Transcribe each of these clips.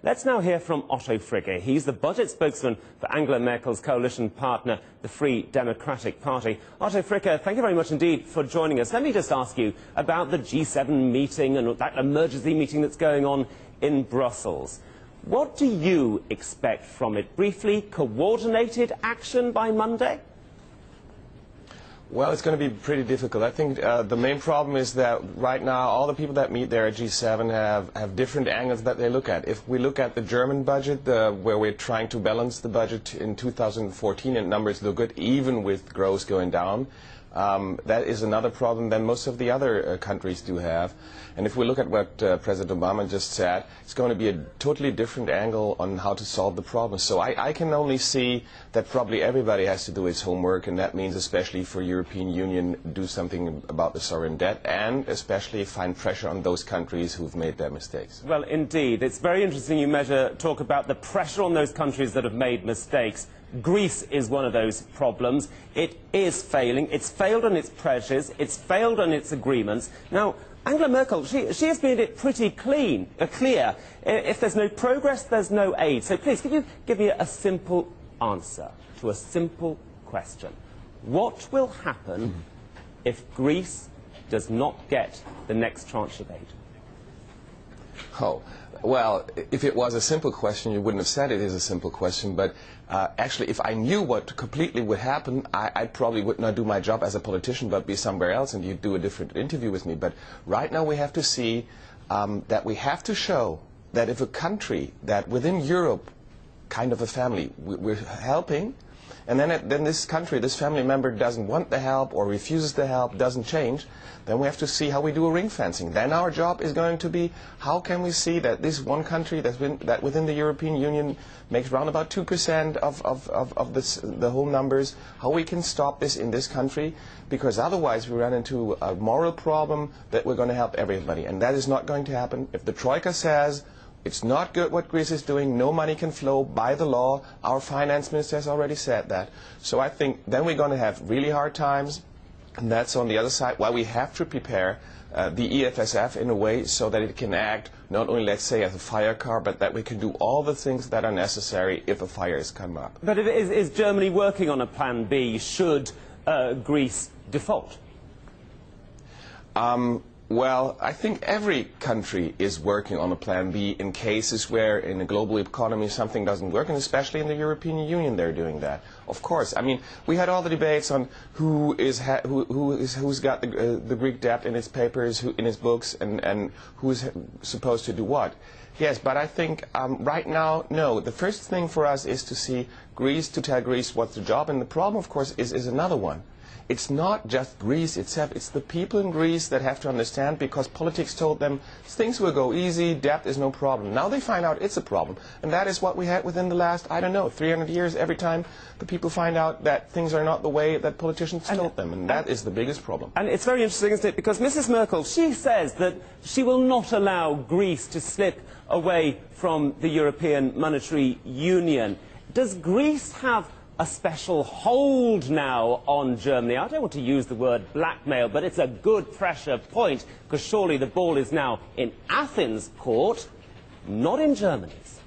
Let's now hear from Otto Fricke. He's the budget spokesman for Angela Merkel's coalition partner, the Free Democratic Party. Otto Fricke, thank you very much indeed for joining us. Let me just ask you about the G7 meeting and that emergency meeting that's going on in Brussels. What do you expect from it? Briefly, coordinated action by Monday? Well, it's going to be pretty difficult. I think the main problem is that right now all the people that meet there at G7 have different angles that they look at. If we look at the German budget, where we're trying to balance the budget in 2014 and numbers look good, even with growth going down, that is another problem than most of the other countries do have. And if we look at what President Obama just said, it's going to be a totally different angle on how to solve the problem. So I can only see that probably everybody has to do its homework, and that means especially for European Union, do something about the sovereign debt, and especially find pressure on those countries who've made their mistakes. Well, indeed. It's very interesting you talk about the pressure on those countries that have made mistakes. Greece is one of those problems. It is failing. It's failed on its pledges. It's failed on its agreements. Now, Angela Merkel, she has made it pretty clear. If there's no progress, there's no aid. So please, could you give me a simple answer to a simple question? What will happen if Greece does not get the next tranche of aid? Oh, well, if it was a simple question, you wouldn't have said it is a simple question. But actually, if I knew what completely would happen, I probably would not do my job as a politician, but be somewhere else, and you'd do a different interview with me. But right now we have to see that we have to show that if a country that within Europe, kind of a family, we're helping, and then this country, this family member doesn't want the help or refuses the help, doesn't change, then we have to see how we do a ring fencing. Then our job is going to be, how can we see that this one country that within the European Union makes around about 2% of the whole numbers, how we can stop this in this country, because otherwise we run into a moral problem that we're going to help everybody. And that is not going to happen. If the Troika says, it's not good what Greece is doing, no money can flow by the law, our finance minister has already said that. So I think then we're going to have really hard times, and that's on the other side why we have to prepare the EFSF in a way so that it can act not only, let's say, as a fire car, but that we can do all the things that are necessary if a fire has come up. But is Germany working on a plan B should Greece default? Well, I think every country is working on a plan B in cases where in a global economy something doesn't work, and especially in the European Union they're doing that. Of course, I mean, we had all the debates on who's got the Greek debt in its papers, in its books, and who's supposed to do what. Yes, but I think right now, no. The first thing for us is to see Greece, to tell Greece what's the job, and the problem, of course, is another one. It's not just Greece itself, it's the people in Greece that have to understand, because politics told them things will go easy, debt is no problem. Now they find out it's a problem. And that is what we had within the last, I don't know, 300 years. Every time the people find out that things are not the way that politicians told them. And that is the biggest problem. And it's very interesting, isn't it? Because Mrs. Merkel, she says that she will not allow Greece to slip away from the European Monetary Union. Does Greece have a special hold now on Germany? I don't want to use the word blackmail, but it's a good pressure point, because surely the ball is now in Athens' court, not in Germany's.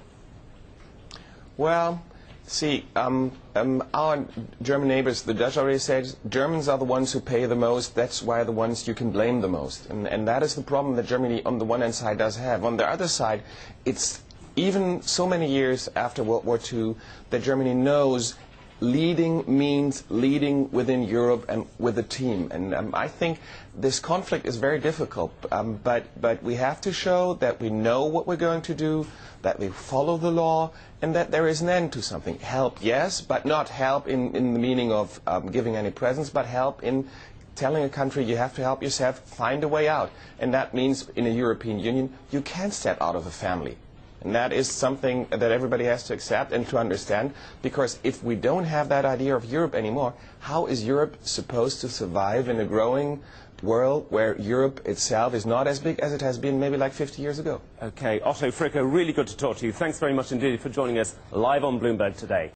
Well, see, our German neighbors, the Dutch, already said Germans are the ones who pay the most. That's why the ones you can blame the most. And that is the problem that Germany, on the one hand side, does have. On the other side, it's even so many years after World War II that Germany knows leading means leading within Europe and with a team. And I think this conflict is very difficult, but we have to show that we know what we're going to do, that we follow the law, and that there is an end to something. Help, yes, but not help in the meaning of giving any presents, but help in telling a country you have to help yourself, find a way out. And that means in a European Union, you can't step out of a family. And that is something that everybody has to accept and to understand, because if we don't have that idea of Europe anymore, how is Europe supposed to survive in a growing world where Europe itself is not as big as it has been maybe like 50 years ago? Okay, Otto Fricke, really good to talk to you. Thanks very much indeed for joining us live on Bloomberg today.